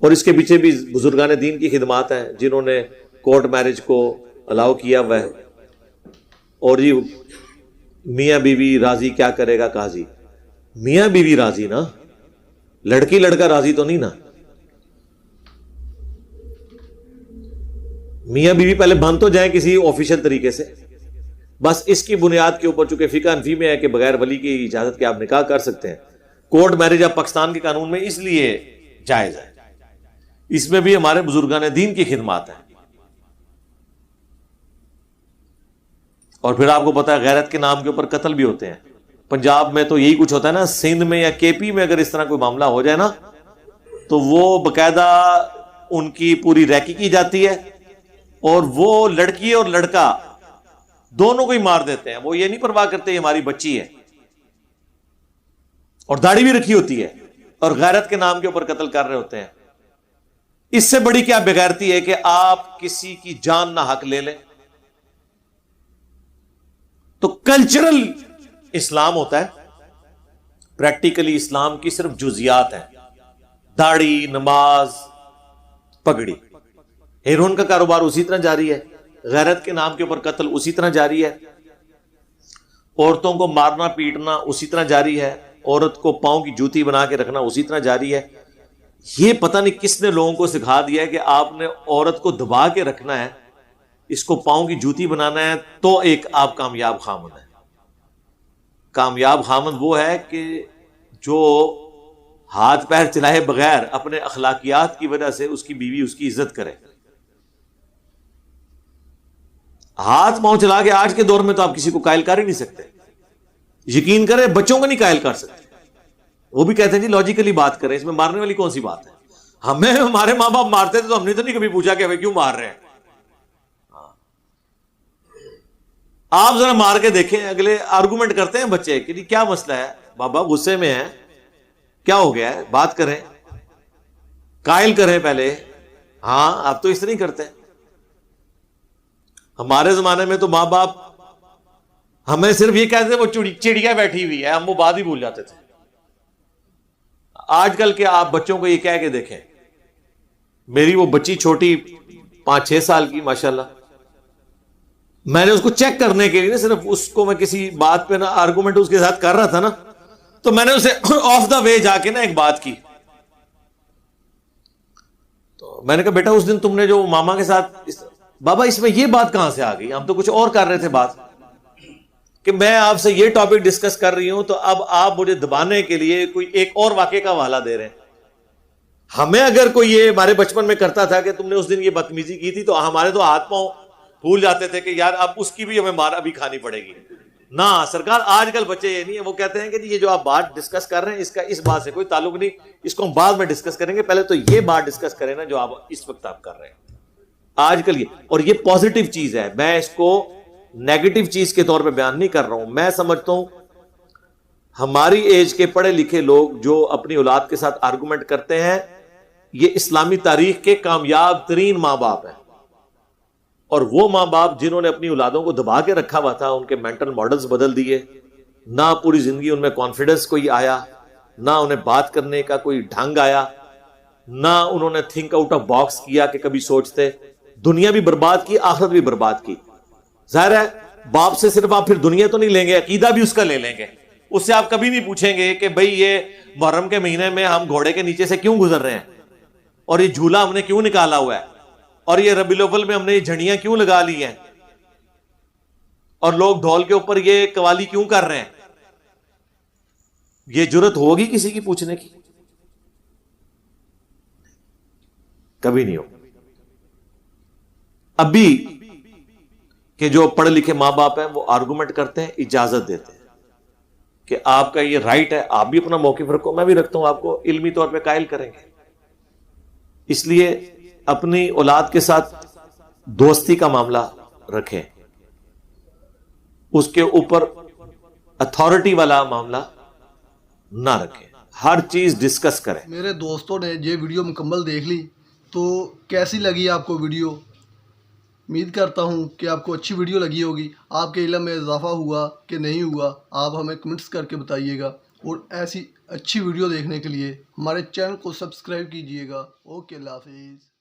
اور اس کے پیچھے بھی بزرگان دین کی خدمات ہیں جنہوں نے کورٹ میرج کو الاؤ کیا ہوا ہے. اور یہ میاں بیوی راضی کیا کرے گا قاضی. میاں بیوی راضی نا, لڑکی لڑکا راضی تو نہیں نا. میاں بیوی پہلے بن تو جائیں کسی آفیشیل طریقے سے, بس اس کی بنیاد کے اوپر چونکہ فقہ حنفی میں ہے کہ بغیر ولی کی اجازت کے آپ نکاح کر سکتے ہیں. کورٹ میرج اب پاکستان کے قانون میں اس لیے جائز ہے, اس میں بھی ہمارے بزرگان دین کی خدمات ہیں. اور پھر آپ کو پتا ہے غیرت کے نام کے اوپر قتل بھی ہوتے ہیں. پنجاب میں تو یہی کچھ ہوتا ہے نا, سندھ میں یا کے پی میں اگر اس طرح کوئی معاملہ ہو جائے نا تو وہ باقاعدہ ان کی پوری ریکی کی جاتی ہے, اور وہ لڑکی اور لڑکا دونوں کو ہی مار دیتے ہیں. وہ یہ نہیں پرواہ کرتے یہ ہماری بچی ہے, اور داڑھی بھی رکھی ہوتی ہے, اور غیرت کے نام کے اوپر قتل کر رہے ہوتے ہیں. اس سے بڑی کیا بغیرتی ہے کہ آپ کسی کی جان نہ حق لے لیں. تو کلچرل اسلام ہوتا ہے, پریکٹیکلی اسلام کی صرف جزیات ہیں, داڑھی, نماز, پگڑی. ہیروئن کا کاروبار اسی طرح جاری ہے, غیرت کے نام کے اوپر قتل اسی طرح جاری ہے, عورتوں کو مارنا پیٹنا اسی طرح جاری ہے, عورت کو پاؤں کی جوتی بنا کے رکھنا اسی طرح جاری ہے. یہ پتہ نہیں کس نے لوگوں کو سکھا دیا ہے کہ آپ نے عورت کو دبا کے رکھنا ہے, اس کو پاؤں کی جوتی بنانا ہے تو ایک آپ کامیاب خامند ہے. کامیاب خامند وہ ہے کہ جو ہاتھ پیر چلائے بغیر اپنے اخلاقیات کی وجہ سے اس کی بیوی اس کی عزت کرے. ہاتھ پاؤں چلا کے آج کے دور میں تو آپ کسی کو قائل کر ہی نہیں سکتے. یقین کریں بچوں کو نہیں قائل کر سکتے. وہ بھی کہتے ہیں جی لاجیکلی بات کریں, اس میں مارنے والی کون سی بات ہے. ہمیں ہمارے ماں باپ مارتے تھے تو ہم نے تو نہیں کبھی پوچھا کہ ہمیں کیوں مار رہے ہیں. آپ ذرا مار کے دیکھیں, اگلے آرگومنٹ کرتے ہیں بچے کہ کیا مسئلہ ہے, بابا غصے میں ہے, کیا ہو گیا ہے, بات کریں, قائل کریں پہلے. ہاں آپ تو اس طرح ہی کرتے ہیں. ہمارے زمانے میں تو ماں باپ ہمیں صرف یہ کہتے تھے وہ چڑیا بیٹھی ہوئی ہے, ہم وہ بات ہی بھول جاتے تھے. آج کل کے آپ بچوں کو یہ کہہ کے دیکھیں, میری وہ بچی چھوٹی 5-6 سال کی ماشاءاللہ, میں نے اس کو چیک کرنے کے لیے صرف اس کو میں کسی بات پہ نا آرگومنٹ اس کے ساتھ کر رہا تھا نا, تو میں نے اسے آف دا وے جا کے نا ایک بات کی. تو میں نے کہا بیٹا اس دن تم نے جو ماما کے ساتھ بابا اس میں یہ بات کہاں سے آ گئی, ہم تو کچھ اور کر رہے تھے بات, کہ میں آپ سے یہ ٹاپک ڈسکس کر رہی ہوں تو اب آپ مجھے دبانے کے لیے کوئی ایک اور واقعے کا حوالہ دے رہے ہیں. ہمیں اگر کوئی یہ ہمارے بچپن میں کرتا تھا کہ تم نے اس دن یہ بدتمیزی کی تھی تو ہمارے تو ہاتھ پاؤں بھول جاتے تھے کہ یار اب اس کی بھی ہمیں مار ابھی کھانی پڑے گی. نہ سرکار, آج کل بچے یہ نہیں ہے, وہ کہتے ہیں کہ یہ جو آپ بات ڈسکس کر رہے ہیں اس کا اس بات سے کوئی تعلق نہیں, اس کو ہم بعد میں ڈسکس کریں گے, پہلے تو یہ بات ڈسکس کریں نا جو آپ اس وقت آپ کر رہے ہیں. آج کل یہ, اور یہ پازیٹیو چیز ہے, میں اس کو نیگیٹو چیز کے طور پہ بیان نہیں کر رہا ہوں. میں سمجھتا ہوں ہماری ایج کے پڑھے لکھے لوگ جو اپنی اولاد کے ساتھ آرگومنٹ کرتے ہیں, یہ اسلامی تاریخ کے کامیاب ترین ماں باپ ہیں. اور وہ ماں باپ جنہوں نے اپنی اولادوں کو دبا کے رکھا ہوا تھا, ان کے مینٹل ماڈلز بدل دیے, نہ پوری زندگی ان میں کانفیڈنس کوئی آیا, نہ انہیں بات کرنے کا کوئی ڈھنگ آیا, نہ انہوں نے تھنک آؤٹ آف باکس کیا کہ کبھی سوچتے. دنیا بھی برباد کی, آخرت بھی برباد کی. ظاہر ہے باپ سے صرف آپ پھر دنیا تو نہیں لیں گے, عقیدہ بھی اس کا لے لیں گے. اس سے آپ کبھی نہیں پوچھیں گے کہ بھئی یہ محرم کے مہینے میں ہم گھوڑے کے نیچے سے کیوں گزر رہے ہیں, اور یہ جھولا ہم نے کیوں نکالا ہوا ہے, اور یہ ربیع الاول میں ہم نے یہ جھنڈیاں کیوں لگا لی ہیں, اور لوگ ڈھول کے اوپر یہ قوالی کیوں کر رہے ہیں. یہ جرت ہوگی کسی کی پوچھنے کی؟ کبھی نہیں ہوگی. ابھی کہ جو پڑھے لکھے ماں باپ ہیں وہ آرگومنٹ کرتے ہیں, اجازت دیتے ہیں کہ آپ کا یہ رائٹ ہے, آپ بھی اپنا موقف رکھو, میں بھی رکھتا ہوں, آپ کو علمی طور پہ قائل کریں گے. اس لیے اپنی اولاد کے ساتھ دوستی کا معاملہ رکھیں, اس کے اوپر اتھارٹی والا معاملہ نہ رکھیں, ہر چیز ڈسکس کریں. میرے دوستوں نے یہ ویڈیو مکمل دیکھ لی, تو کیسی لگی آپ کو ویڈیو؟ امید کرتا ہوں کہ آپ کو اچھی ویڈیو لگی ہوگی. آپ کے علم میں اضافہ ہوا کہ نہیں ہوا, آپ ہمیں کمنٹس کر کے بتائیے گا. اور ایسی اچھی ویڈیو دیکھنے کے لیے ہمارے چینل کو سبسکرائب کیجیے گا۔ اوکے، اللہ حافظ۔